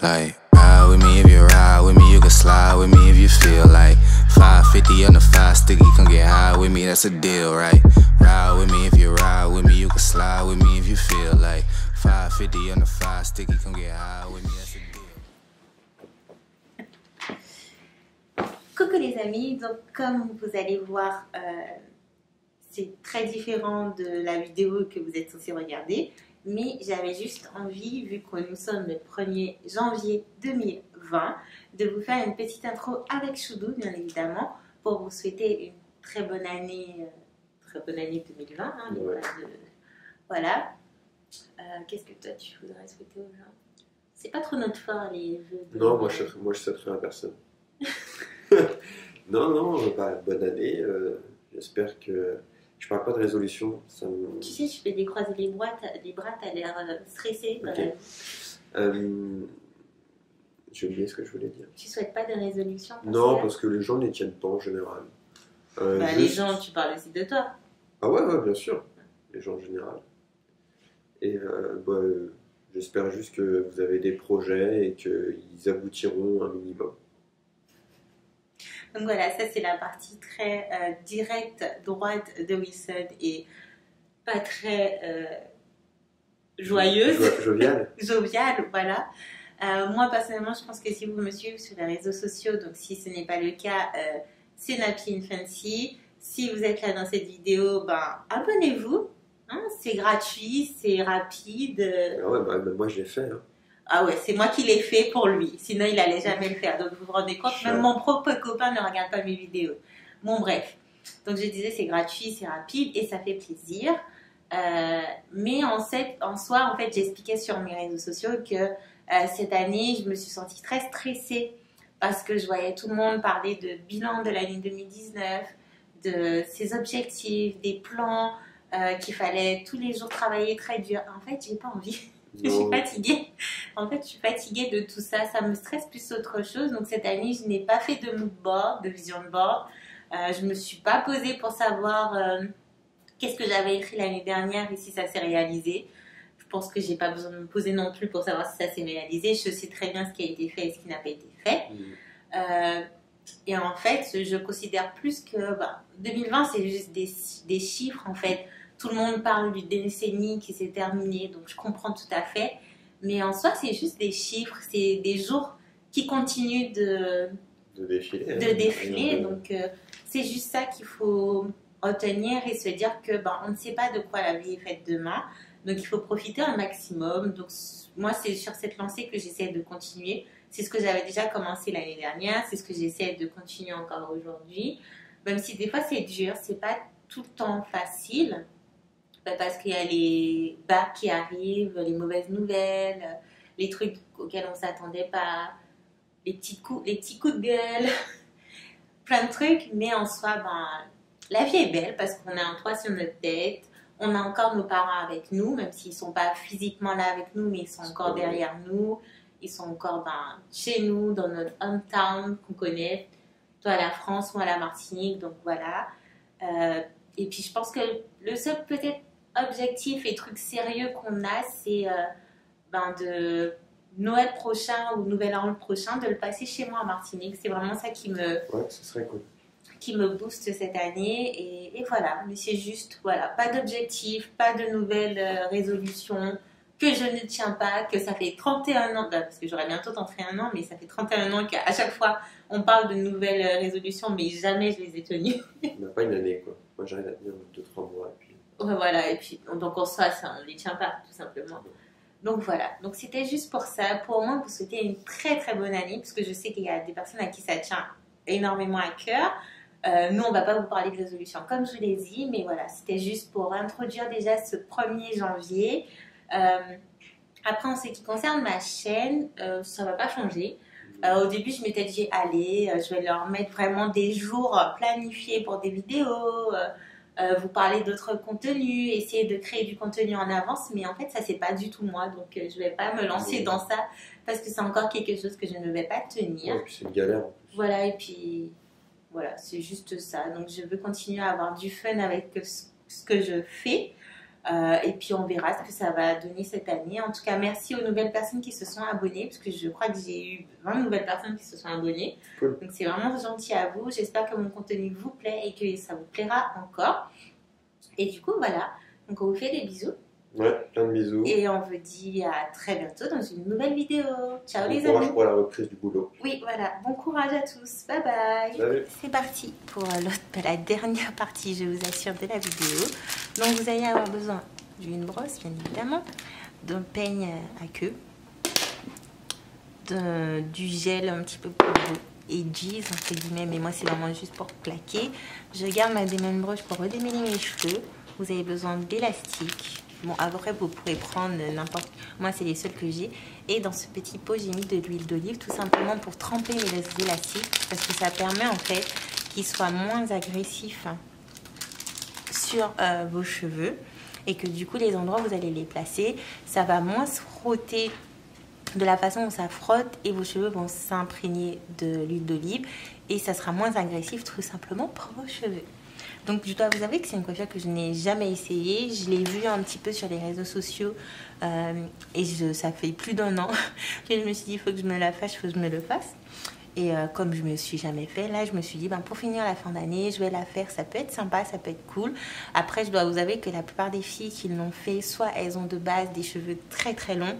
Like, ride with me if you ride with me, you can slide with me if you feel like 550 on the 5 sticky, come get high with me, that's a deal, right? Ride with me if you ride with me, you can slide with me if you feel like 550 on the 5 sticky, come get high with me, that's a deal. Coucou les amis, donc comme vous allez voir, c'est très différent de la vidéo que vous êtes censé regarder, mais j'avais juste envie, vu que nous sommes le 1er janvier 2020, de vous faire une petite intro avec Choudou, bien évidemment, pour vous souhaiter une très bonne année 2020. Hein, ouais. Voilà. Qu'est-ce que toi tu voudrais souhaiter aux gens? C'est pas trop notre fort les vœux. Non, moi je souhaiterais à personne. non, bah, bonne année. J'espère que. Je parle pas de résolution. Ça me... Tu sais, je fais décroiser les bras, t'as l'air stressé. Okay. J'ai oublié ce que je voulais dire. Tu souhaites pas de résolution? Non, parce que les gens n'y tiennent pas en général. Bah, juste... Les gens, tu parles aussi de toi. Ah ouais, bien sûr. Les gens en général. Et j'espère juste que vous avez des projets et qu'ils aboutiront un minimum. Donc voilà, ça c'est la partie très directe, droite de Wilson et pas très joyeuse. Joviale. Joviale, voilà. Moi personnellement, je pense que si vous me suivez sur les réseaux sociaux, donc si ce n'est pas le cas, c'est Nappy and Fancy. Si vous êtes là dans cette vidéo, ben abonnez-vous. Hein, c'est gratuit, c'est rapide. Ah ouais, bah, moi je l'ai fait. Hein. Ah ouais, c'est moi qui l'ai fait pour lui. Sinon, il allait jamais le faire. Donc, vous vous rendez compte, même mon propre copain ne regarde pas mes vidéos. Bon, bref. Donc, je disais, c'est gratuit, c'est rapide et ça fait plaisir. Mais en soi, en fait, j'expliquais sur mes réseaux sociaux que cette année, je me suis sentie très stressée parce que je voyais tout le monde parler de bilan de l'année 2019, de ses objectifs, des plans, qu'il fallait tous les jours travailler très dur. En fait, j'ai pas envie. Je suis fatiguée. En fait, je suis fatiguée de tout ça. Ça me stresse plus autre chose. Donc, cette année, je n'ai pas fait de mood board, de vision board. Je ne me suis pas posée pour savoir qu'est-ce que j'avais écrit l'année dernière et si ça s'est réalisé. Je pense que je n'ai pas besoin de me poser non plus pour savoir si ça s'est réalisé. Je sais très bien ce qui a été fait et ce qui n'a pas été fait. Et en fait, je considère plus que 2020, c'est juste des chiffres, en fait. Tout le monde parle d'une décennie qui s'est terminée, donc je comprends tout à fait. Mais en soi, c'est juste des chiffres, c'est des jours qui continuent de défiler. Donc, c'est juste ça qu'il faut retenir et se dire que on ne sait pas de quoi la vie est faite demain. Donc, il faut profiter un maximum. Donc, moi, c'est sur cette lancée que j'essaie de continuer. C'est ce que j'avais déjà commencé l'année dernière. C'est ce que j'essaie de continuer encore aujourd'hui. Même si des fois, c'est dur, c'est pas tout le temps facile. Parce qu'il y a les bas qui arrivent, les mauvaises nouvelles, les trucs auxquels on ne s'attendait pas, les petits coups de gueule, plein de trucs. Mais en soi, la vie est belle parce qu'on a un toit sur notre tête, on a encore nos parents avec nous, même s'ils ne sont pas physiquement là avec nous, mais ils sont encore derrière nous, ils sont encore chez nous, dans notre hometown qu'on connaît, toi à la France, moi à la Martinique, donc voilà. Et puis je pense que le seul peut-être objectif et truc sérieux qu'on a, c'est de Noël prochain ou Nouvel An prochain, de le passer chez moi en Martinique. C'est vraiment ça qui ce serait cool. Qui me booste cette année. Et voilà, mais c'est juste, voilà, pas d'objectif, pas de nouvelles résolutions, que je ne tiens pas, que ça fait 31 ans, parce que j'aurai bientôt tenté un an, mais ça fait 31 ans qu'à chaque fois, on parle de nouvelles résolutions, mais jamais je les ai tenues. On n'a pas une année, quoi. Moi, j'arrive à tenir 2-3 mois, et puis... Ouais, voilà, et puis, donc en soi, ça, on ne les tient pas, tout simplement. Donc voilà, donc c'était juste pour ça, pour au moins vous souhaiter une très très bonne année, parce que je sais qu'il y a des personnes à qui ça tient énormément à cœur. Nous, on ne va pas vous parler de résolution comme je vous l'ai dit, mais voilà, c'était juste pour introduire déjà ce 1er janvier. Après, en ce qui concerne ma chaîne, ça ne va pas changer. Au début, je m'étais dit, allez, je vais leur mettre vraiment des jours planifiés pour des vidéos, vous parler d'autres contenus, essayer de créer du contenu en avance, mais en fait, ça, c'est pas du tout moi, donc je ne vais pas me lancer dans ça parce que c'est encore quelque chose que je ne vais pas tenir. Ouais, et puis c'est une galère. Voilà, et puis voilà, c'est juste ça. Donc, je veux continuer à avoir du fun avec ce que je fais. Et puis on verra ce que ça va donner cette année. En tout cas, merci aux nouvelles personnes qui se sont abonnées, parce que je crois que j'ai eu 20 nouvelles personnes qui se sont abonnées. Cool. Donc c'est vraiment gentil à vous. J'espère que mon contenu vous plaît et que ça vous plaira encore. Et du coup, voilà. Donc on vous fait des bisous. Ouais, plein de bisous. Et on vous dit à très bientôt dans une nouvelle vidéo. Ciao Bon les courage amis. pour la reprise du boulot. Oui, voilà. Bon courage à tous. Bye bye. Salut. C'est parti pour la dernière partie, je vous assure, de la vidéo. Donc vous allez avoir besoin d'une brosse, bien évidemment, d'un peigne à queue, du gel un petit peu pour vos edges, entre guillemets, mais moi c'est vraiment juste pour plaquer. Je garde ma Demon Brush pour redémêler mes cheveux. Vous avez besoin d'élastique. Bon, après vous pourrez prendre n'importe... Moi c'est les seuls que j'ai. Et dans ce petit pot j'ai mis de l'huile d'olive, tout simplement pour tremper mes élastiques, parce que ça permet en fait qu'ils soient moins agressifs sur vos cheveux. Et que du coup les endroits où vous allez les placer, ça va moins se frotter de la façon où ça frotte et vos cheveux vont s'imprégner de l'huile d'olive et ça sera moins agressif tout simplement pour vos cheveux. Donc je dois vous avouer que c'est une coiffure que je n'ai jamais essayée. Je l'ai vue un petit peu sur les réseaux sociaux et ça fait plus d'1 an que je me suis dit il faut que je me la fasse, il faut que je me le fasse. Et comme je me suis jamais fait, là je me suis dit pour finir la fin d'année, je vais la faire, ça peut être sympa, ça peut être cool. Après je dois vous avouer que la plupart des filles qui l'ont fait, soit elles ont de base des cheveux très très longs,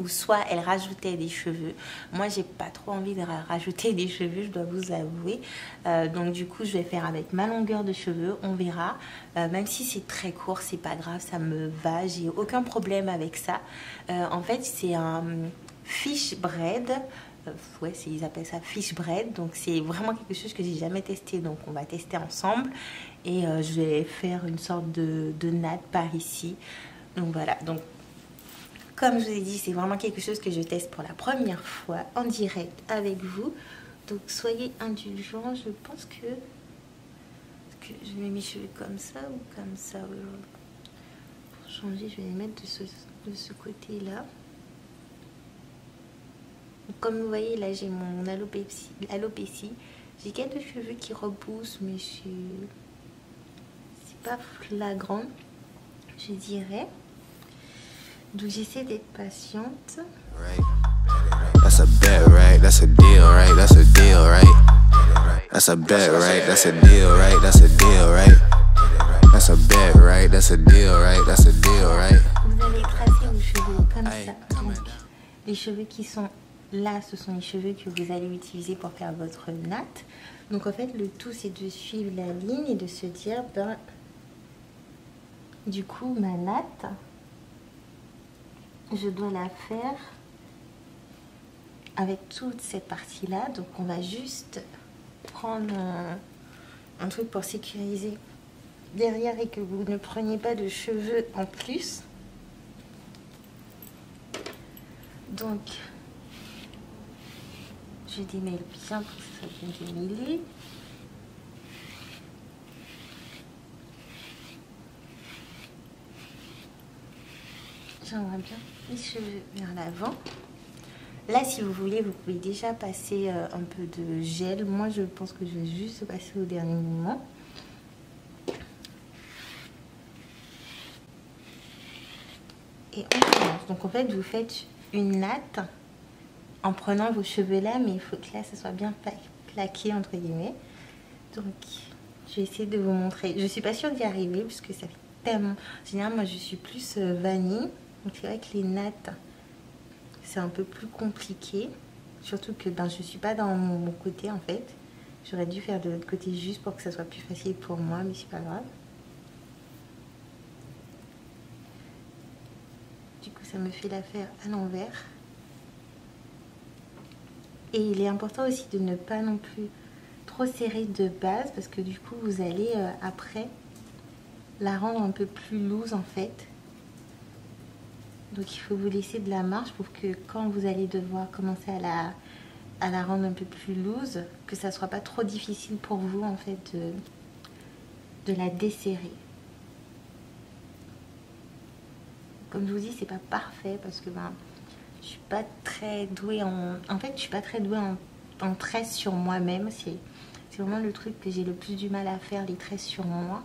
ou soit elles rajoutaient des cheveux. Moi j'ai pas trop envie de rajouter des cheveux, je dois vous avouer. Donc du coup je vais faire avec ma longueur de cheveux, on verra. Même si c'est très court, c'est pas grave, ça me va, j'ai aucun problème avec ça. En fait c'est un fish braid. Ouais, ils appellent ça fish braid, donc c'est vraiment quelque chose que j'ai jamais testé, donc on va tester ensemble et je vais faire une sorte de natte par ici. Donc voilà, donc comme je vous ai dit, c'est vraiment quelque chose que je teste pour la première fois en direct avec vous, donc soyez indulgents. Je pense que je mets mes cheveux comme ça ou comme ça. Pour changer, je vais les mettre de ce côté là. Comme vous voyez, là j'ai mon alopécie. J'ai quelques cheveux qui repoussent, mais c'est pas flagrant, je dirais. Donc j'essaie d'être patiente. That's a bet, right? That's a deal, right? That's a deal, right? That's a bet, right? That's a deal, right? That's a deal, right? That's a bet, right? That's a deal, right? That's a deal, right? Vous allez tracer vos cheveux comme ça. Donc, les cheveux qui sont là, ce sont les cheveux que vous allez utiliser pour faire votre natte. Donc en fait, le tout, c'est de suivre la ligne et de se dire, du coup, ma natte, je dois la faire avec toute cette partie-là. Donc on va juste prendre un truc pour sécuriser derrière et que vous ne preniez pas de cheveux en plus. Donc... je démêle bien pour que ça soit bien démêlé. J'aimerais bien les cheveux vers l'avant. Là, si vous voulez, vous pouvez déjà passer un peu de gel. Moi, je pense que je vais juste passer au dernier moment. Et on commence. Donc, en fait, vous faites une natte en prenant vos cheveux là, mais il faut que là ça soit bien plaqué entre guillemets. Donc je vais essayer de vous montrer. Je suis pas sûre d'y arriver puisque ça fait tellement... En général moi je suis plus vanille, donc c'est vrai que les nattes c'est un peu plus compliqué, surtout que je suis pas dans mon côté en fait. J'aurais dû faire de l'autre côté juste pour que ça soit plus facile pour moi, mais c'est pas grave. Du coup ça me fait la faire à l'envers. Et il est important aussi de ne pas non plus trop serrer de base parce que du coup vous allez après la rendre un peu plus loose en fait. Donc il faut vous laisser de la marge pour que quand vous allez devoir commencer à la rendre un peu plus loose, que ça soit pas trop difficile pour vous en fait de la desserrer. Comme je vous dis, c'est pas parfait parce que je suis pas très douée en fait je suis pas très douée en tresses sur moi-même. C'est vraiment le truc que j'ai le plus du mal à faire, les tresses sur moi.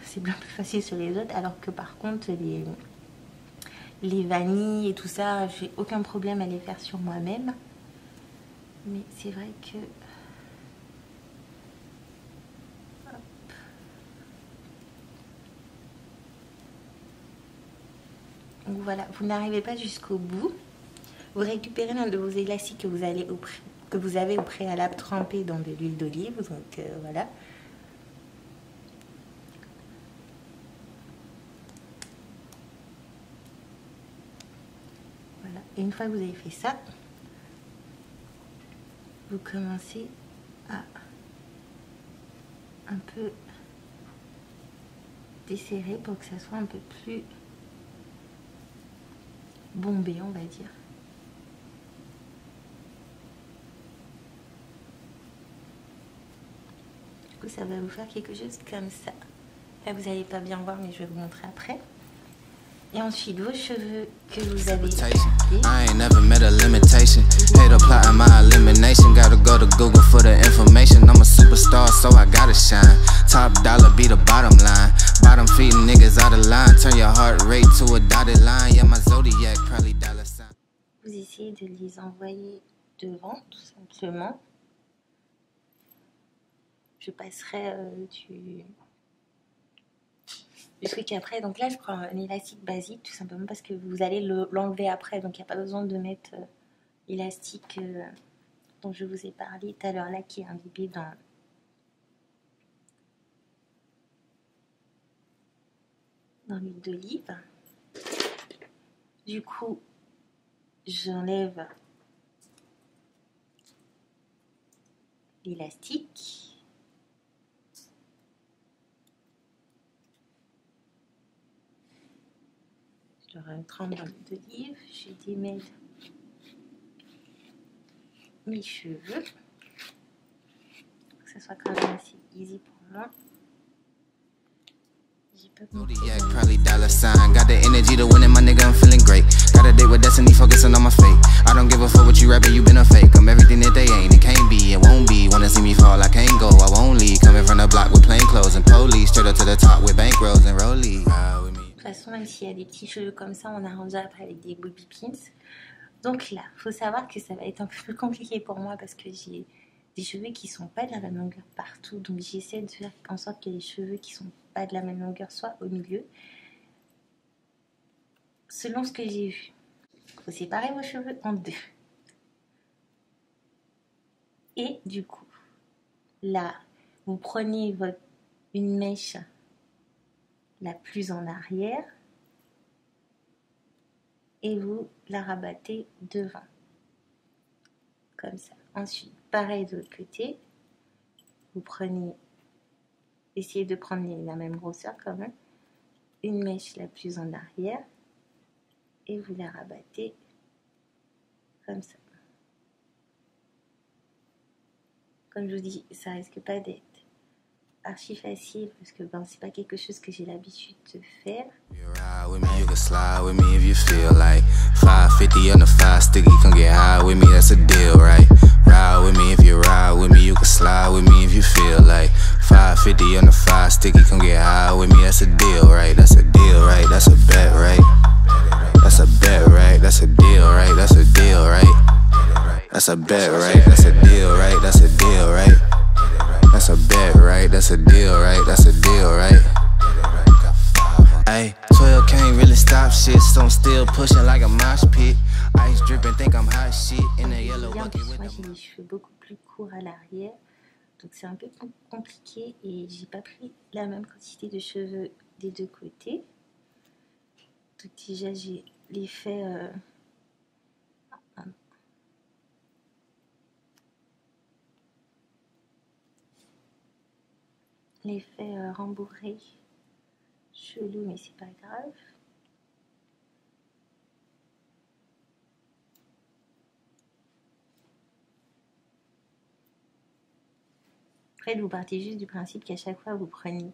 c'est bien plus facile sur les autres, alors que par contre les vanilles et tout ça, j'ai aucun problème à les faire sur moi-même. Mais c'est vrai que... Hop. Donc voilà, vous n'arrivez pas jusqu'au bout. Vous récupérez l'un de vos élastiques que vous avez au préalable trempé dans de l'huile d'olive. Donc voilà. Voilà. Et une fois que vous avez fait ça, vous commencez à un peu desserrer pour que ça soit un peu plus bombé, on va dire. Du coup, ça va vous faire quelque chose comme ça. Là, vous n'allez pas bien voir, mais je vais vous montrer après. Et ensuite, vos cheveux que vous avez coupés. I ain't never met a limitation. Hate plotting my elimination. Gotta go to Google for the information. I'm a superstar, so I gotta shine. Top dollar be the bottom line. Bottom feeding niggas out of line. Turn your heart rate to a dotted line. Yeah, my zodiac probably dollar sign. Vous essayez de les envoyer devant, tout simplement. Je passerai du truc après. Donc là, je prends un élastique basique, tout simplement parce que vous allez l'enlever après. Donc il n'y a pas besoin de mettre l'élastique dont je vous ai parlé tout à l'heure, là, qui est imbibé dans l'huile d'olive. Du coup, j'enlève l'élastique. Je le trempe dans l'huile d'olive. Je démêle mes cheveux. Que ça soit quand même assez easy pour moi. Zodiac probably dollar sign. Got the energy to win it, my nigga, I'm feeling great. Got a date with destiny, focusing on my fate. I don't give a fuck what you rapping, you been a fake. I'm everything that they ain't, it can't be, it won't be. Wanna see me fall, I can't go, I won't leave. Coming from the block with plain clothes and police. Straight up to the top with bankrolls and rollies. De toute façon, même s'il y a des petits cheveux comme ça, on arrange après avec des bobby pins. Donc là, faut savoir que ça va être un peu plus compliqué pour moi parce que j'ai des cheveux qui sont pas de la même longueur partout. Donc j'essaie de faire en sorte que les cheveux qui sont pas de la même longueur soient au milieu. Selon ce que j'ai vu, il faut séparer vos cheveux en deux. Et du coup, là, vous prenez une mèche la plus en arrière et vous la rabattez devant. Comme ça. Ensuite, pareil de l'autre côté. Vous prenez, essayez de prendre la même grosseur quand même. Une mèche la plus en arrière. Et vous la rabattez comme ça. Comme je vous dis, ça risque pas d'être archi facile parce que ben, c'est pas quelque chose que j'ai l'habitude de faire. You ride with me, you can slide with me if you feel like 550 on the 5 sticky, come get high with me, that's a deal, right? Ride with me if you ride with me, you can slide with me if you feel like 550 on the 5 sticky, come get high with me, that's a deal, right? That's a deal, right? That's a bet, right? That's a bet, right? That's a deal, right? That's a deal, right? That's a bet, right? That's a deal, right? That's a deal, right? That's a bet, right? That's a deal, right? That's a deal, right? Ay, 12 can't really stop shit, so I'm still pushing like a mosh pit. Ice dripping, think I'm hot shit in a yellow bucket with moi j'ai les cheveux beaucoup plus courts à l'arrière, donc c'est un peu plus compliqué et j'ai pas pris la même quantité de cheveux des deux côtés. Donc déjà j'ai l'effet rembourré chelou, mais c'est pas grave. Après vous partez juste du principe qu'à chaque fois vous prenez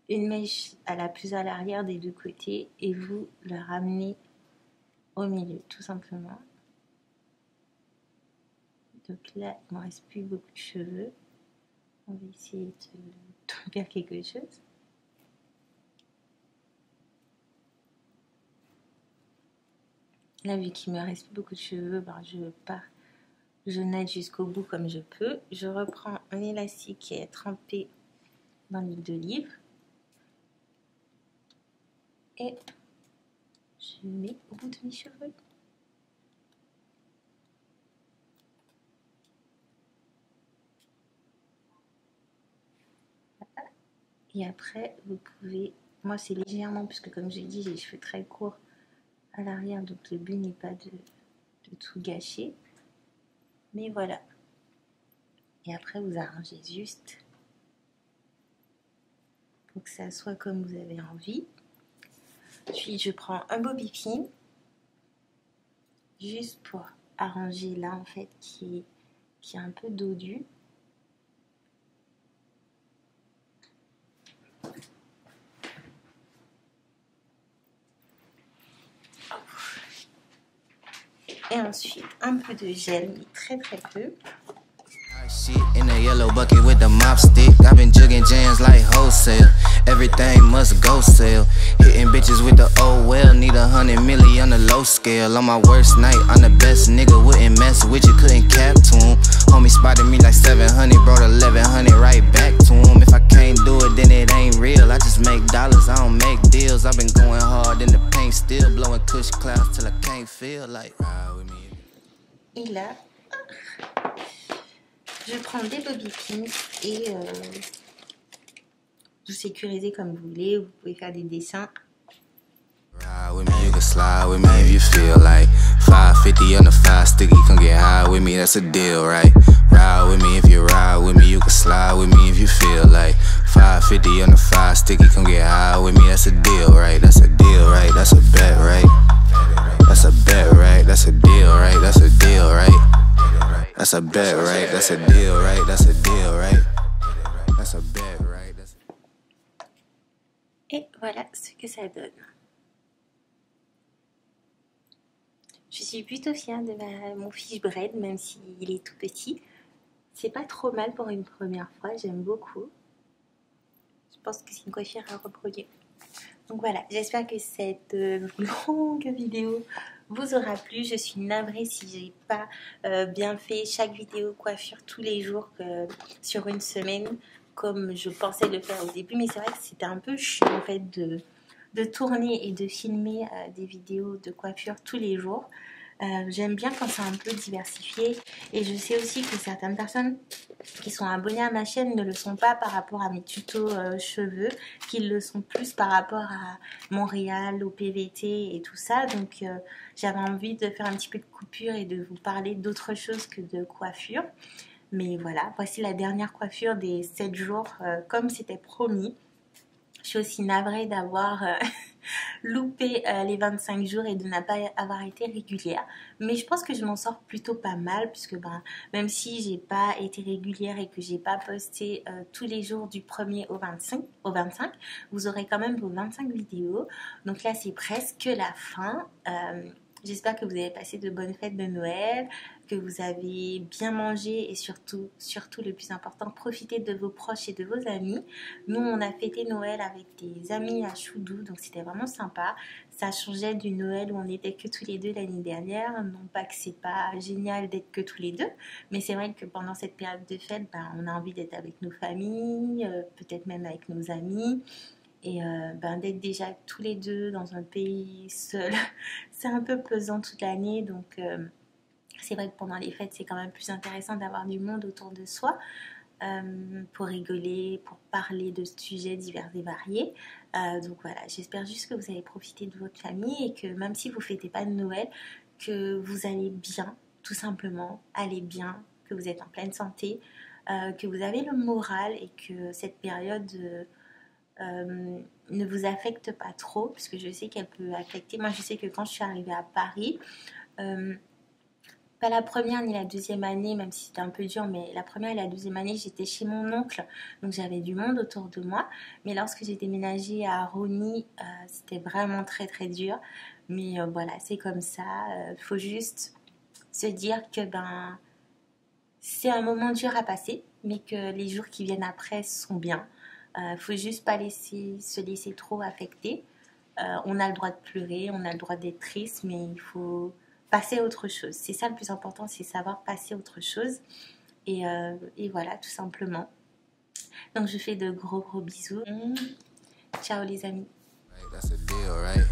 une mèche à la plus à l'arrière des deux côtés et vous le ramenez au milieu, tout simplement. Donc là, il ne me reste plus beaucoup de cheveux. On va essayer de faire quelque chose. Là, vu qu'il me reste beaucoup de cheveux, ben, je nage jusqu'au bout comme je peux. Je reprends un élastique qui est trempé dans l'huile d'olive. Et je mets au bout de mes cheveux. Voilà. Et après, vous pouvez... Moi, c'est légèrement, puisque comme j'ai dit, j'ai les cheveux très courts à l'arrière, donc le but n'est pas de tout gâcher. Mais voilà. Et après, vous arrangez juste pour que ça soit comme vous avez envie. Puis, je prends un bobby pin, juste pour arranger là, en fait, qui est un peu dodu. Et ensuite, un peu de gel, mais très très peu. Shit in the yellow bucket with the mop stick. I've been jugging jams like wholesale. Everything must go sell. Hitting bitches with the oh well. Need 100 million on the low scale. On my worst night, I'm the best nigga. Wouldn't mess with you, couldn't cap to him. Homie spotted me like 700, brought 1100 right back to him. If I can't do it, then it ain't real. I just make dollars, I don't make deals. I've been going hard in the paint, still blowing kush clouds till I can't feel like ride with me. Et là, je prends des bobby pins et vous sécurisez comme vous voulez. Vous pouvez faire des dessins. Ride with me, you can slide with me if you feel like 550 on the 5 sticky, come get high with me, that's a deal, right? Ride with me if you ride with me, you can slide with me if you feel like 550 on the 5 sticky, come get high with me, that's a deal, right? That's a deal, right? That's a bet, right? That's a bet, right? That's a deal, right? That's a deal, right? That's a bet, right? That's a deal, right? That's a deal, right? That's a bet, right? Et voilà ce que ça donne. Je suis plutôt fière de mon fiche braid, même s'il est tout petit. C'est pas trop mal pour une première fois, j'aime beaucoup. Je pense que c'est une coiffure à reproduire. Donc voilà, j'espère que cette longue vidéo vous aura plu. Je suis navrée si j'ai pas bien fait chaque vidéo coiffure tous les jours sur une semaine comme je pensais le faire au début. Mais c'est vrai que c'était un peu chiant en fait de tourner et de filmer des vidéos de coiffure tous les jours. J'aime bien quand c'est un peu diversifié et je sais aussi que certaines personnes qui sont abonnées à ma chaîne ne le sont pas par rapport à mes tutos cheveux, qu'ils le sont plus par rapport à Montréal, au PVT et tout ça. Donc j'avais envie de faire un petit peu de coupure et de vous parler d'autre chose que de coiffure. Mais voilà, voici la dernière coiffure des 7 jours comme c'était promis. Je suis aussi navrée d'avoir loupé les 25 jours et de ne pas avoir été régulière. Mais je pense que je m'en sors plutôt pas mal puisque même si j'ai pas été régulière et que j'ai pas posté tous les jours du 1er au 25, vous aurez quand même vos 25 vidéos. Donc là, c'est presque la fin. J'espère que vous avez passé de bonnes fêtes de Noël, que vous avez bien mangé et surtout le plus important, profitez de vos proches et de vos amis. Nous, on a fêté Noël avec des amis à Choudou, donc c'était vraiment sympa. Ça changeait du Noël où on n'était que tous les deux l'année dernière. Non pas que c'est pas génial d'être que tous les deux, mais c'est vrai que pendant cette période de fête, on a envie d'être avec nos familles, peut-être même avec nos amis. Et d'être déjà tous les deux dans un pays seul, c'est un peu pesant toute l'année. Donc c'est vrai que pendant les fêtes, c'est quand même plus intéressant d'avoir du monde autour de soi pour rigoler, pour parler de sujets divers et variés. Donc voilà, j'espère juste que vous avez profité de votre famille et que même si vous ne fêtez pas de Noël, que vous allez bien, tout simplement, allez bien, que vous êtes en pleine santé, que vous avez le moral et que cette période... ne vous affecte pas trop parce que je sais qu'elle peut affecter. Moi je sais que quand je suis arrivée à Paris, pas la première ni la deuxième année, même si c'était un peu dur, mais la première et la deuxième année j'étais chez mon oncle, donc j'avais du monde autour de moi. Mais lorsque j'ai déménagé à Rony, c'était vraiment très très dur. Mais voilà, c'est comme ça. Faut juste se dire que c'est un moment dur à passer, mais que les jours qui viennent après sont bien. Faut juste pas se laisser trop affecter. On a le droit de pleurer, on a le droit d'être triste, mais il faut passer à autre chose. C'est ça le plus important, c'est savoir passer à autre chose. Et voilà, tout simplement. Donc je fais de gros bisous. Ciao les amis. That's a deal, right?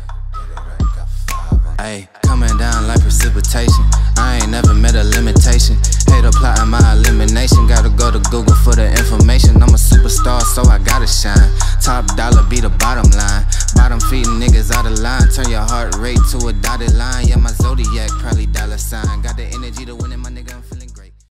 Hey, coming down like precipitation. I ain't never met a limitation. Hate plotting my elimination. Gotta go to Google for the information. I'm a superstar, so I gotta shine. Top dollar be the bottom line. Bottom feeding niggas out of line. Turn your heart rate to a dotted line. Yeah, my zodiac probably $sign. Got the energy to win it, my nigga. I'm feeling